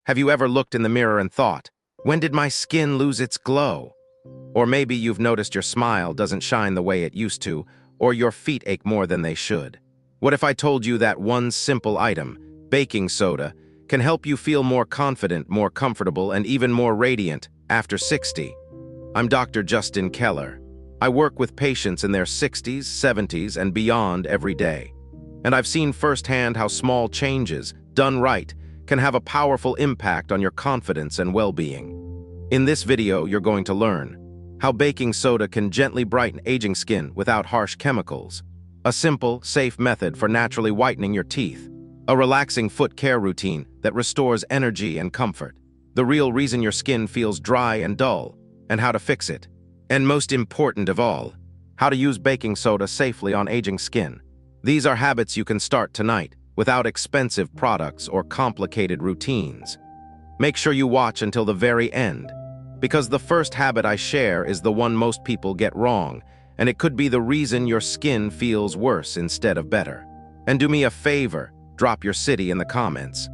Have you ever looked in the mirror and thought, when did my skin lose its glow? Or maybe you've noticed your smile doesn't shine the way it used to, or your feet ache more than they should. What if I told you that one simple item, baking soda, can help you feel more confident, more comfortable, and even more radiant after 60? I'm Dr. Justin Keller. I work with patients in their 60s, 70s, and beyond every day. And I've seen firsthand how small changes, done right, can have a powerful impact on your confidence and well-being. In this video, you're going to learn how baking soda can gently brighten aging skin without harsh chemicals, a simple, safe method for naturally whitening your teeth, a relaxing foot care routine that restores energy and comfort, the real reason your skin feels dry and dull, and how to fix it. And most important of all, how to use baking soda safely on aging skin. These are habits you can start tonight, without expensive products or complicated routines. Make sure you watch until the very end, because the first habit I share is the one most people get wrong, and it could be the reason your skin feels worse instead of better. And do me a favor, drop your city in the comments.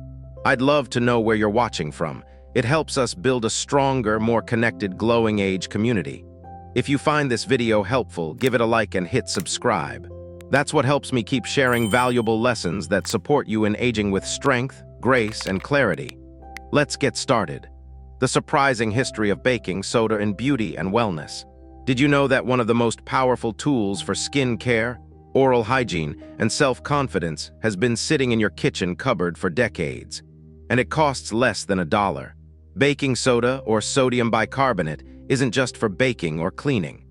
I'd love to know where you're watching from. It helps us build a stronger, more connected, glowing age community. If you find this video helpful, give it a like and hit subscribe. That's what helps me keep sharing valuable lessons that support you in aging with strength, grace, and clarity. Let's get started. The surprising history of baking soda in beauty and wellness. Did you know that one of the most powerful tools for skin care, oral hygiene, and self-confidence has been sitting in your kitchen cupboard for decades? And it costs less than $1. Baking soda, or sodium bicarbonate, isn't just for baking or cleaning.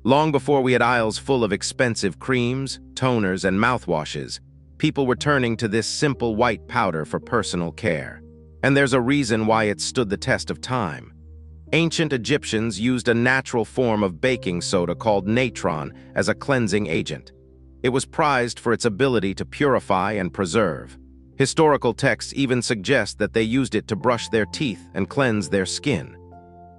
Long before we had aisles full of expensive creams, toners, and mouthwashes, people were turning to this simple white powder for personal care. And there's a reason why it stood the test of time. Ancient Egyptians used a natural form of baking soda called natron as a cleansing agent. It was prized for its ability to purify and preserve. Historical texts even suggest that they used it to brush their teeth and cleanse their skin.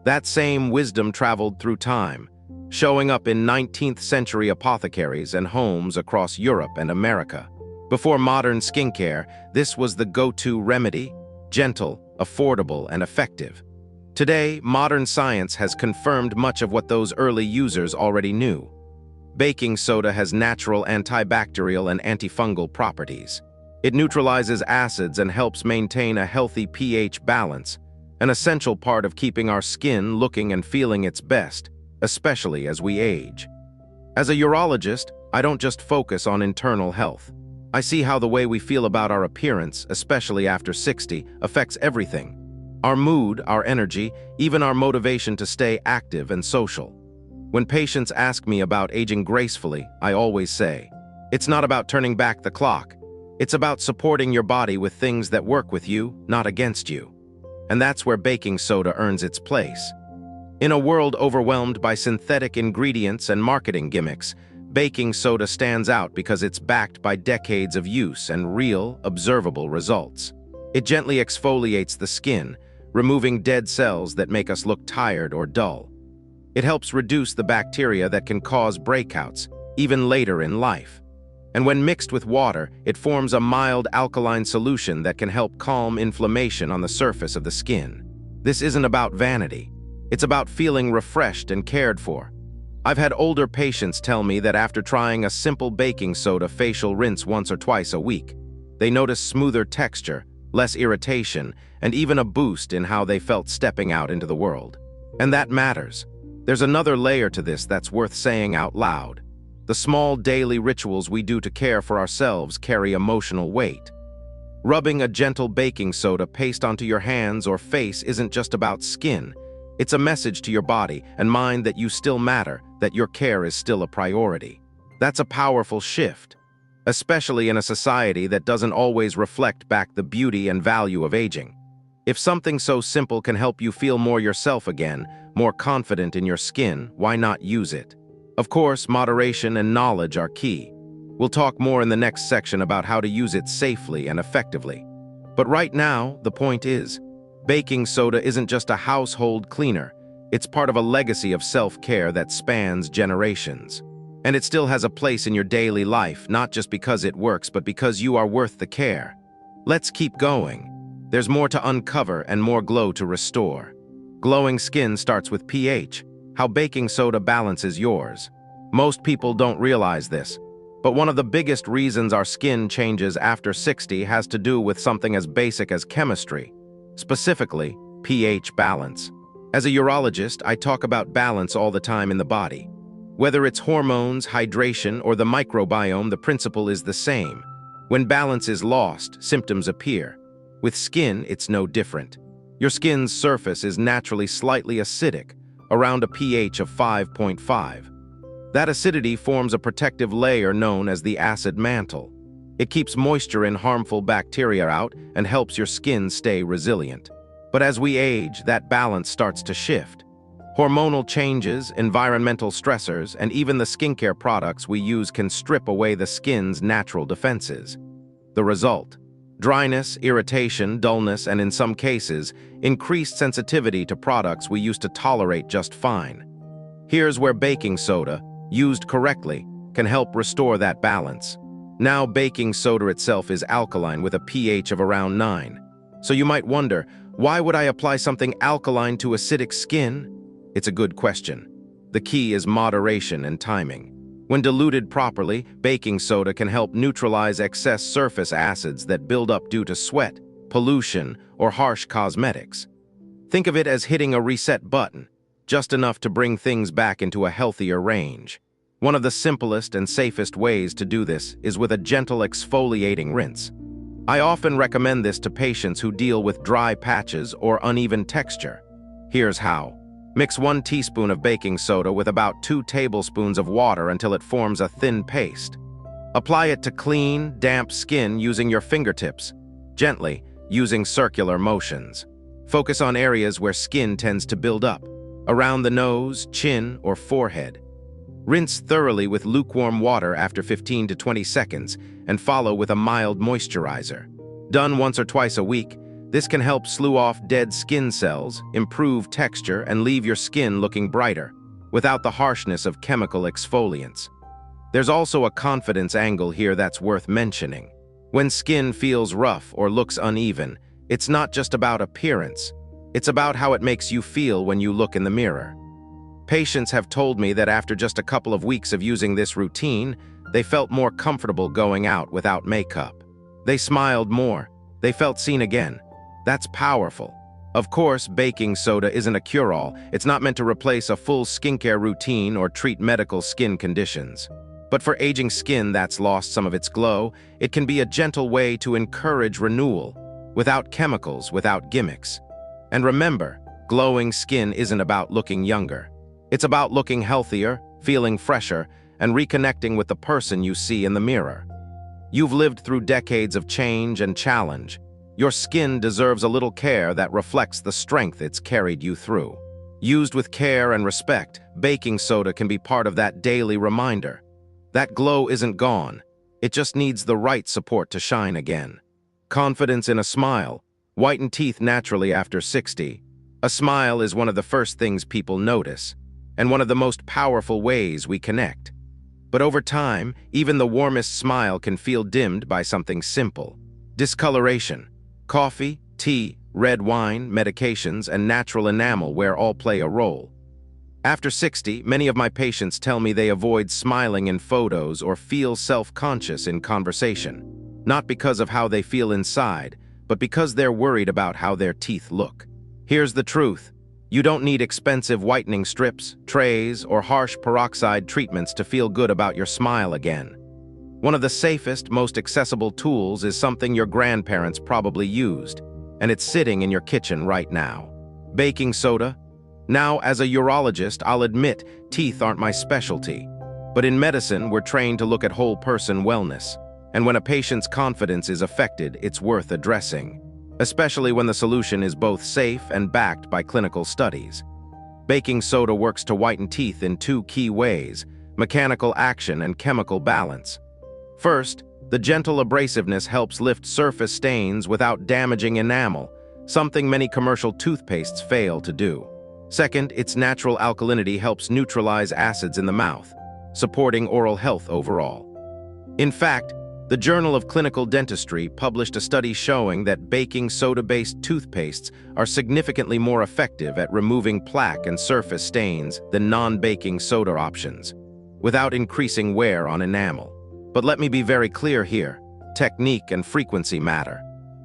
That same wisdom traveled through time, showing up in 19th century apothecaries and homes across Europe and America. Before modern skincare, this was the go-to remedy, gentle, affordable, and effective. Today, modern science has confirmed much of what those early users already knew. Baking soda has natural antibacterial and antifungal properties. It neutralizes acids and helps maintain a healthy pH balance, an essential part of keeping our skin looking and feeling its best, especially as we age. As a urologist, I don't just focus on internal health. I see how the way we feel about our appearance, especially after 60, affects everything. Our mood, our energy, even our motivation to stay active and social. When patients ask me about aging gracefully, I always say, it's not about turning back the clock. It's about supporting your body with things that work with you, not against you. And that's where baking soda earns its place. In a world overwhelmed by synthetic ingredients and marketing gimmicks, baking soda stands out because it's backed by decades of use and real, observable results. It gently exfoliates the skin, removing dead cells that make us look tired or dull. It helps reduce the bacteria that can cause breakouts, even later in life. And when mixed with water, it forms a mild alkaline solution that can help calm inflammation on the surface of the skin. This isn't about vanity. It's about feeling refreshed and cared for. I've had older patients tell me that after trying a simple baking soda facial rinse once or twice a week, they noticed smoother texture, less irritation, and even a boost in how they felt stepping out into the world. And that matters. There's another layer to this that's worth saying out loud. The small daily rituals we do to care for ourselves carry emotional weight. Rubbing a gentle baking soda paste onto your hands or face isn't just about skin. It's a message to your body and mind that you still matter, that your care is still a priority. That's a powerful shift, especially in a society that doesn't always reflect back the beauty and value of aging. If something so simple can help you feel more yourself again, more confident in your skin, why not use it? Of course, moderation and knowledge are key. We'll talk more in the next section about how to use it safely and effectively. But right now, the point is, baking soda isn't just a household cleaner. It's part of a legacy of self-care that spans generations. And it still has a place in your daily life, not just because it works, but because you are worth the care. Let's keep going. There's more to uncover and more glow to restore. Glowing skin starts with pH, how baking soda balances yours. Most people don't realize this, but one of the biggest reasons our skin changes after 60 has to do with something as basic as chemistry, specifically pH balance. As a urologist, I talk about balance all the time in the body. Whether it's hormones, hydration, or the microbiome, the principle is the same. When balance is lost, symptoms appear. With skin, it's no different. Your skin's surface is naturally slightly acidic, around a pH of 5.5. That acidity forms a protective layer known as the acid mantle. It keeps moisture and harmful bacteria out and helps your skin stay resilient. But as we age, that balance starts to shift. Hormonal changes, environmental stressors, and even the skincare products we use can strip away the skin's natural defenses. The result: dryness, irritation, dullness, and in some cases, increased sensitivity to products we used to tolerate just fine. Here's where baking soda, used correctly, can help restore that balance. Now, baking soda itself is alkaline with a pH of around 9. So you might wonder, why would I apply something alkaline to acidic skin? It's a good question. The key is moderation and timing. When diluted properly, baking soda can help neutralize excess surface acids that build up due to sweat, pollution, or harsh cosmetics. Think of it as hitting a reset button, just enough to bring things back into a healthier range. One of the simplest and safest ways to do this is with a gentle exfoliating rinse. I often recommend this to patients who deal with dry patches or uneven texture. Here's how. Mix 1 teaspoon of baking soda with about 2 tablespoons of water until it forms a thin paste. Apply it to clean, damp skin using your fingertips, gently, using circular motions. Focus on areas where skin tends to build up, around the nose, chin, or forehead. Rinse thoroughly with lukewarm water after 15 to 20 seconds and follow with a mild moisturizer. Done once or twice a week, this can help slew off dead skin cells, improve texture, and leave your skin looking brighter, without the harshness of chemical exfoliants. There's also a confidence angle here that's worth mentioning. When skin feels rough or looks uneven, it's not just about appearance. It's about how it makes you feel when you look in the mirror. Patients have told me that after just a couple of weeks of using this routine, they felt more comfortable going out without makeup. They smiled more. They felt seen again. That's powerful. Of course, baking soda isn't a cure-all. It's not meant to replace a full skincare routine or treat medical skin conditions. But for aging skin that's lost some of its glow, it can be a gentle way to encourage renewal, without chemicals, without gimmicks. And remember, glowing skin isn't about looking younger. It's about looking healthier, feeling fresher, and reconnecting with the person you see in the mirror. You've lived through decades of change and challenge. Your skin deserves a little care that reflects the strength it's carried you through. Used with care and respect, baking soda can be part of that daily reminder. That glow isn't gone. It just needs the right support to shine again. Confidence in a smile. Whiten teeth naturally after 60. A smile is one of the first things people notice, and one of the most powerful ways we connect. But over time, even the warmest smile can feel dimmed by something simple. Discoloration. Coffee, tea, red wine, medications, and natural enamel wear all play a role. After 60, many of my patients tell me they avoid smiling in photos or feel self-conscious in conversation, not because of how they feel inside, but because they're worried about how their teeth look. Here's the truth. You don't need expensive whitening strips, trays, or harsh peroxide treatments to feel good about your smile again. One of the safest, most accessible tools is something your grandparents probably used, and it's sitting in your kitchen right now. Baking soda. Now, as a urologist, I'll admit teeth aren't my specialty. But in medicine, we're trained to look at whole person wellness. And when a patient's confidence is affected, it's worth addressing, especially when the solution is both safe and backed by clinical studies. Baking soda works to whiten teeth in 2 key ways: mechanical action and chemical balance. First, the gentle abrasiveness helps lift surface stains without damaging enamel, something many commercial toothpastes fail to do. Second, its natural alkalinity helps neutralize acids in the mouth, supporting oral health overall. In fact, The Journal of Clinical Dentistry published a study showing that baking soda-based toothpastes are significantly more effective at removing plaque and surface stains than non-baking soda options, without increasing wear on enamel. But let me be very clear here. Technique and frequency matter.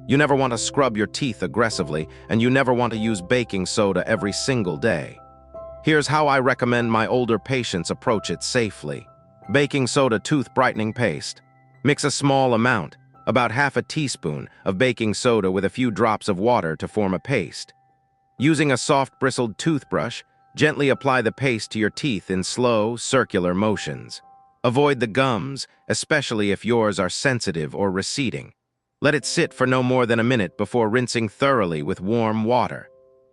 You never want to scrub your teeth aggressively, and you never want to use baking soda every single day. Here's how I recommend my older patients approach it safely. Baking soda tooth brightening paste. Mix a small amount, about half a teaspoon, of baking soda with a few drops of water to form a paste. Using a soft bristled toothbrush, gently apply the paste to your teeth in slow, circular motions. Avoid the gums, especially if yours are sensitive or receding. Let it sit for no more than a minute before rinsing thoroughly with warm water.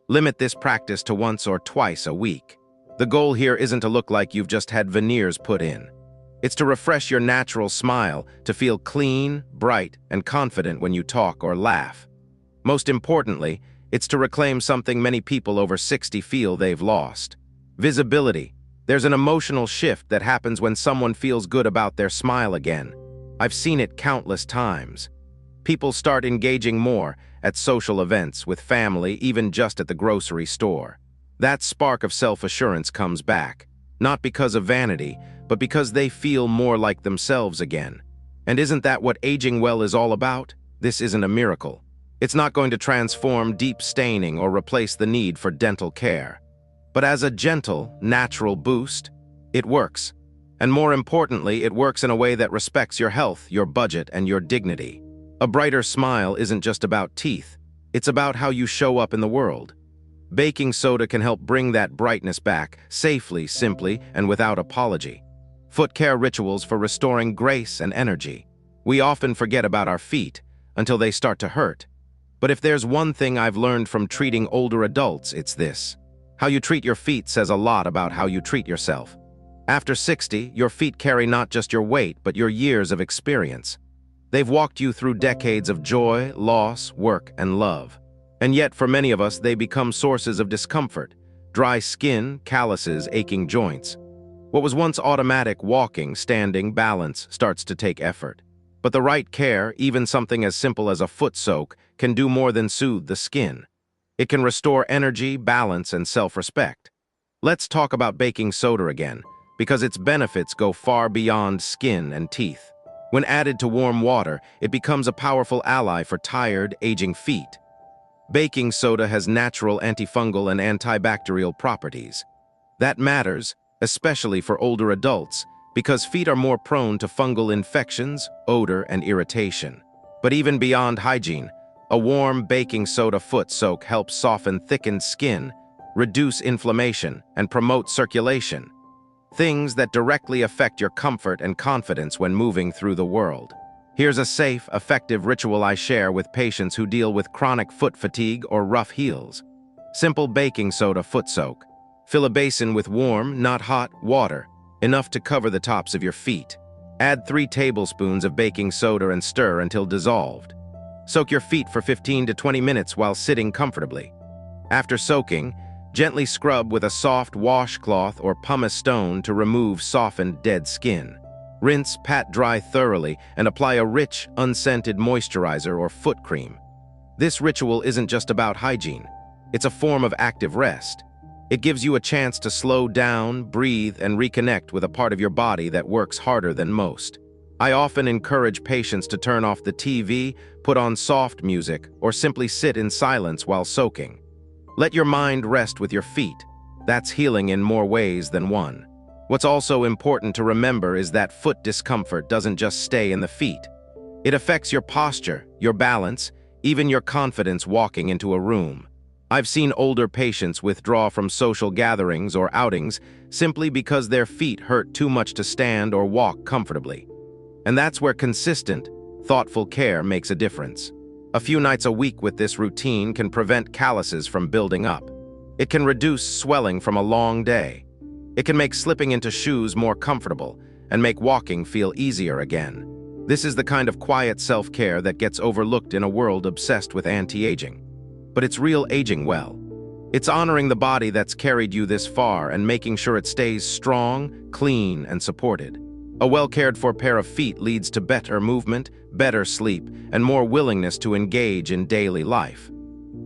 Limit this practice to once or twice a week. The goal here isn't to look like you've just had veneers put in. It's to refresh your natural smile, to feel clean, bright, and confident when you talk or laugh. Most importantly, it's to reclaim something many people over 60 feel they've lost: visibility. There's an emotional shift that happens when someone feels good about their smile again. I've seen it countless times. People start engaging more at social events, with family, even just at the grocery store. That spark of self-assurance comes back, not because of vanity, but because they feel more like themselves again. And isn't that what aging well is all about? This isn't a miracle. It's not going to transform deep staining or replace the need for dental care. But as a gentle, natural boost, it works. And more importantly, it works in a way that respects your health, your budget, and your dignity. A brighter smile isn't just about teeth. It's about how you show up in the world. Baking soda can help bring that brightness back, safely, simply, and without apology. Foot care rituals for restoring grace and energy. We often forget about our feet until they start to hurt. But if there's one thing I've learned from treating older adults, it's this. How you treat your feet says a lot about how you treat yourself. After 60, your feet carry not just your weight, but your years of experience. They've walked you through decades of joy, loss, work, and love. And yet, for many of us, they become sources of discomfort: dry skin, calluses, aching joints. What was once automatic, walking, standing, balance, starts to take effort. But the right care, even something as simple as a foot soak, can do more than soothe the skin. It can restore energy, balance, and self-respect. Let's talk about baking soda again, because its benefits go far beyond skin and teeth. When added to warm water, it becomes a powerful ally for tired, aging feet. Baking soda has natural antifungal and antibacterial properties. That matters, especially for older adults, because feet are more prone to fungal infections, odor, and irritation. But even beyond hygiene, a warm baking soda foot soak helps soften thickened skin, reduce inflammation, and promote circulation. Things that directly affect your comfort and confidence when moving through the world. Here's a safe, effective ritual I share with patients who deal with chronic foot fatigue or rough heels. Simple baking soda foot soak. Fill a basin with warm, not hot, water, enough to cover the tops of your feet. Add 3 tablespoons of baking soda and stir until dissolved. Soak your feet for 15 to 20 minutes while sitting comfortably. After soaking, gently scrub with a soft washcloth or pumice stone to remove softened, dead skin. Rinse, pat dry thoroughly, and apply a rich, unscented moisturizer or foot cream. This ritual isn't just about hygiene. It's a form of active rest. It gives you a chance to slow down, breathe, and reconnect with a part of your body that works harder than most. I often encourage patients to turn off the TV, put on soft music, or simply sit in silence while soaking. Let your mind rest with your feet. That's healing in more ways than one. What's also important to remember is that foot discomfort doesn't just stay in the feet. It affects your posture, your balance, even your confidence walking into a room. I've seen older patients withdraw from social gatherings or outings simply because their feet hurt too much to stand or walk comfortably. And that's where consistent, thoughtful care makes a difference. A few nights a week with this routine can prevent calluses from building up. It can reduce swelling from a long day. It can make slipping into shoes more comfortable and make walking feel easier again. This is the kind of quiet self-care that gets overlooked in a world obsessed with anti-aging. But it's real aging well. It's honoring the body that's carried you this far and making sure it stays strong, clean, and supported. A well-cared-for pair of feet leads to better movement, better sleep, and more willingness to engage in daily life.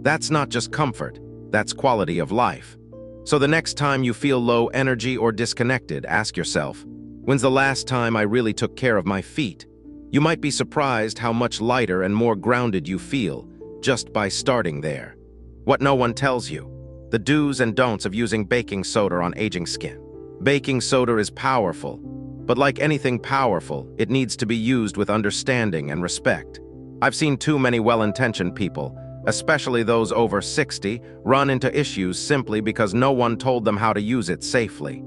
That's not just comfort, that's quality of life. So the next time you feel low energy or disconnected, ask yourself, when's the last time I really took care of my feet? You might be surprised how much lighter and more grounded you feel just by starting there. What no one tells you: the do's and don'ts of using baking soda on aging skin. Baking soda is powerful, but like anything powerful, it needs to be used with understanding and respect. I've seen too many well-intentioned people, especially those over 60, run into issues simply because no one told them how to use it safely.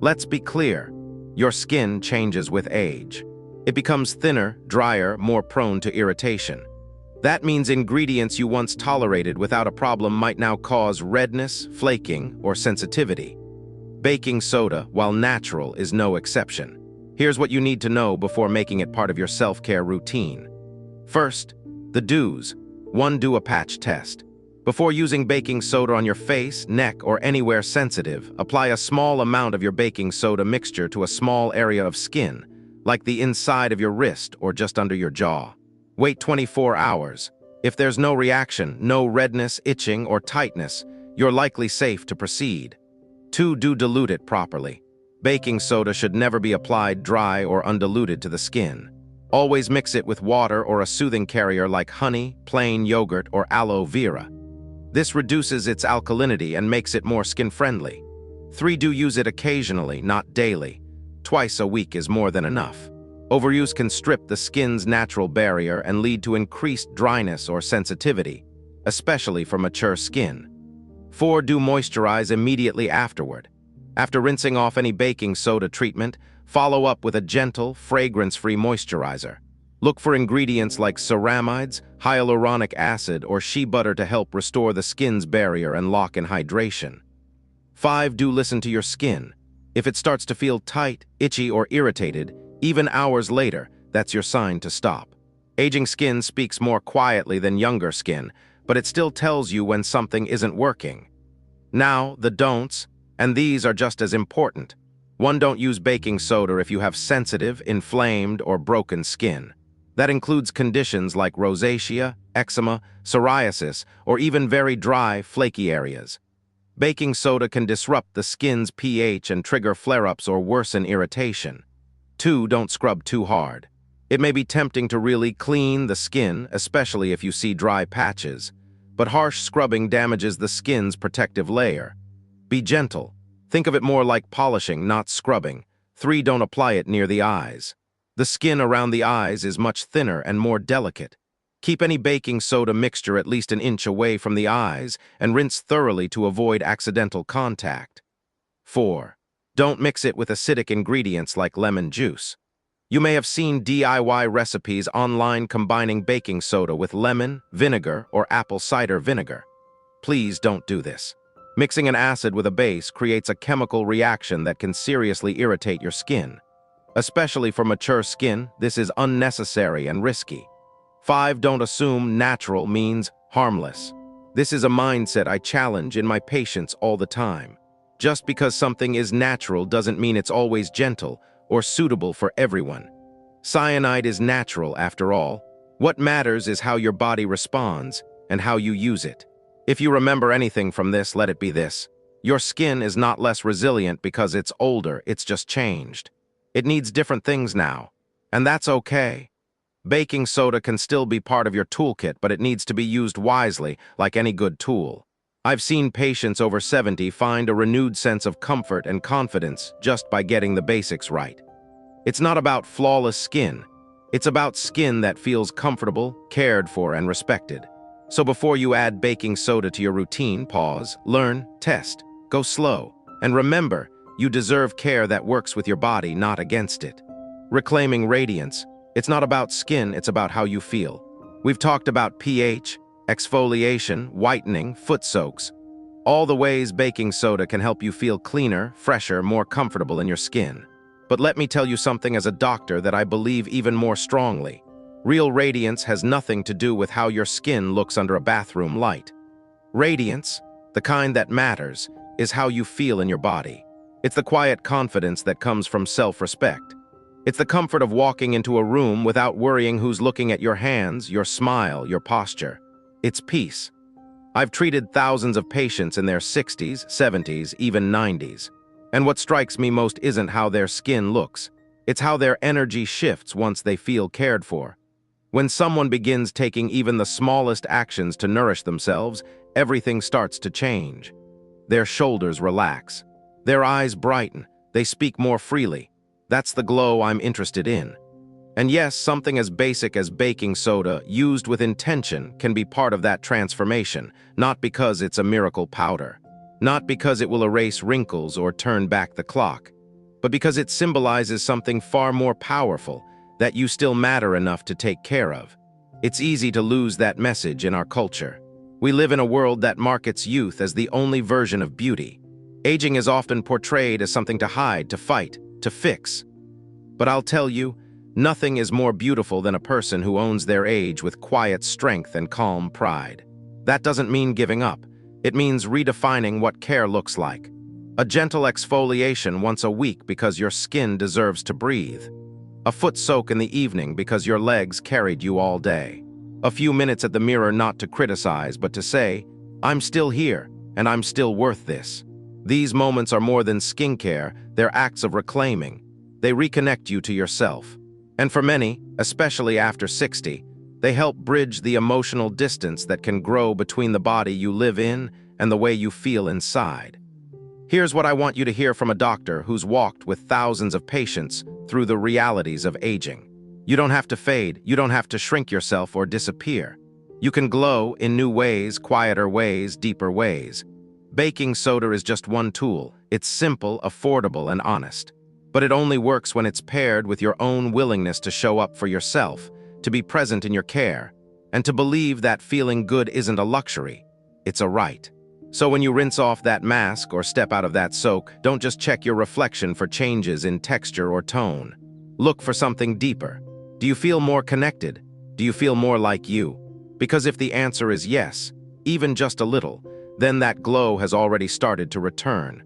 Let's be clear, your skin changes with age. It becomes thinner, drier, more prone to irritation. That means ingredients you once tolerated without a problem might now cause redness, flaking, or sensitivity. Baking soda, while natural, is no exception. Here's what you need to know before making it part of your self-care routine. First, the do's. 1. Do a patch test. Before using baking soda on your face, neck, or anywhere sensitive, apply a small amount of your baking soda mixture to a small area of skin, like the inside of your wrist or just under your jaw. Wait 24 hours. If there's no reaction, no redness, itching, or tightness, you're likely safe to proceed. 2. Do dilute it properly. Baking soda should never be applied dry or undiluted to the skin. Always mix it with water or a soothing carrier like honey, plain yogurt, or aloe vera. This reduces its alkalinity and makes it more skin-friendly. 3. Do use it occasionally, not daily. Twice a week is more than enough. Overuse can strip the skin's natural barrier and lead to increased dryness or sensitivity, especially for mature skin. 4. Do moisturize immediately afterward. After rinsing off any baking soda treatment, follow up with a gentle, fragrance-free moisturizer. Look for ingredients like ceramides, hyaluronic acid, or shea butter to help restore the skin's barrier and lock in hydration. 5. Do listen to your skin. If it starts to feel tight, itchy, or irritated, even hours later, that's your sign to stop. Aging skin speaks more quietly than younger skin, but it still tells you when something isn't working. Now, the don'ts, and these are just as important. 1. Don't use baking soda if you have sensitive, inflamed, or broken skin. That includes conditions like rosacea, eczema, psoriasis, or even very dry, flaky areas. Baking soda can disrupt the skin's pH and trigger flare-ups or worsen irritation. 2. Don't scrub too hard. It may be tempting to really clean the skin, especially if you see dry patches, but harsh scrubbing damages the skin's protective layer. Be gentle. Think of it more like polishing, not scrubbing. 3. Don't apply it near the eyes. The skin around the eyes is much thinner and more delicate. Keep any baking soda mixture at least an inch away from the eyes and rinse thoroughly to avoid accidental contact. 4. Don't mix it with acidic ingredients like lemon juice. You may have seen DIY recipes online combining baking soda with lemon, vinegar, or apple cider vinegar. Please don't do this. Mixing an acid with a base creates a chemical reaction that can seriously irritate your skin. Especially for mature skin, this is unnecessary and risky. 5. Don't assume natural means harmless. This is a mindset I challenge in my patients all the time. Just because something is natural doesn't mean it's always gentle or suitable for everyone. Cyanide is natural after all. What matters is how your body responds and how you use it. If you remember anything from this, let it be this. Your skin is not less resilient because it's older, it's just changed. It needs different things now, and that's okay. Baking soda can still be part of your toolkit, but it needs to be used wisely, like any good tool. I've seen patients over 70 find a renewed sense of comfort and confidence just by getting the basics right. It's not about flawless skin. It's about skin that feels comfortable, cared for, and respected. So before you add baking soda to your routine, pause, learn, test, go slow, and remember, you deserve care that works with your body, not against it. Reclaiming radiance. It's not about skin, it's about how you feel. We've talked about pH, exfoliation, whitening, foot soaks. All the ways baking soda can help you feel cleaner, fresher, more comfortable in your skin. But let me tell you something as a doctor that I believe even more strongly. Real radiance has nothing to do with how your skin looks under a bathroom light. Radiance, the kind that matters, is how you feel in your body. It's the quiet confidence that comes from self-respect. It's the comfort of walking into a room without worrying who's looking at your hands, your smile, your posture. It's peace. I've treated thousands of patients in their 60s, 70s, even 90s. And what strikes me most isn't how their skin looks. It's how their energy shifts once they feel cared for. When someone begins taking even the smallest actions to nourish themselves, everything starts to change. Their shoulders relax. Their eyes brighten. They speak more freely. That's the glow I'm interested in. And yes, something as basic as baking soda, used with intention, can be part of that transformation, not because it's a miracle powder, not because it will erase wrinkles or turn back the clock, but because it symbolizes something far more powerful, that you still matter enough to take care of. It's easy to lose that message in our culture. We live in a world that markets youth as the only version of beauty. Aging is often portrayed as something to hide, to fight, to fix. But I'll tell you, nothing is more beautiful than a person who owns their age with quiet strength and calm pride. That doesn't mean giving up. It means redefining what care looks like. A gentle exfoliation once a week because your skin deserves to breathe. A foot soak in the evening because your legs carried you all day. A few minutes at the mirror not to criticize, but to say, I'm still here, and I'm still worth this. These moments are more than skincare, they're acts of reclaiming. They reconnect you to yourself. And for many, especially after 60, they help bridge the emotional distance that can grow between the body you live in and the way you feel inside. Here's what I want you to hear from a doctor who's walked with thousands of patients through the realities of aging. You don't have to fade, you don't have to shrink yourself or disappear. You can glow in new ways, quieter ways, deeper ways. Baking soda is just one tool. It's simple, affordable, and honest. But it only works when it's paired with your own willingness to show up for yourself, to be present in your care, and to believe that feeling good isn't a luxury, it's a right. So when you rinse off that mask or step out of that soak, don't just check your reflection for changes in texture or tone. Look for something deeper. Do you feel more connected? Do you feel more like you? Because if the answer is yes, even just a little, then that glow has already started to return.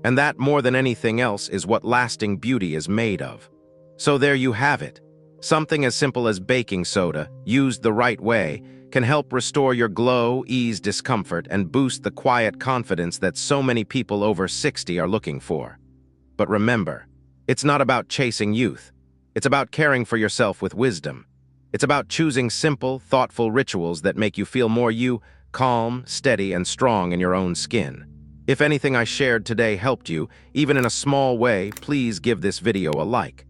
And that, more than anything else, is what lasting beauty is made of. So there you have it. Something as simple as baking soda, used the right way, can help restore your glow, ease discomfort, and boost the quiet confidence that so many people over 60 are looking for. But remember, it's not about chasing youth. It's about caring for yourself with wisdom. It's about choosing simple, thoughtful rituals that make you feel more you, calm, steady, and strong in your own skin. If anything I shared today helped you, even in a small way, please give this video a like.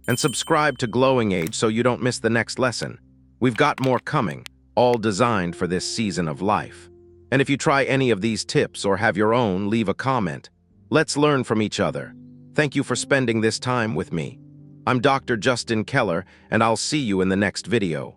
And subscribe to Glowing Age so you don't miss the next lesson. We've got more coming, all designed for this season of life. And if you try any of these tips or have your own, leave a comment. Let's learn from each other. Thank you for spending this time with me. I'm Dr. Justin Keller, and I'll see you in the next video.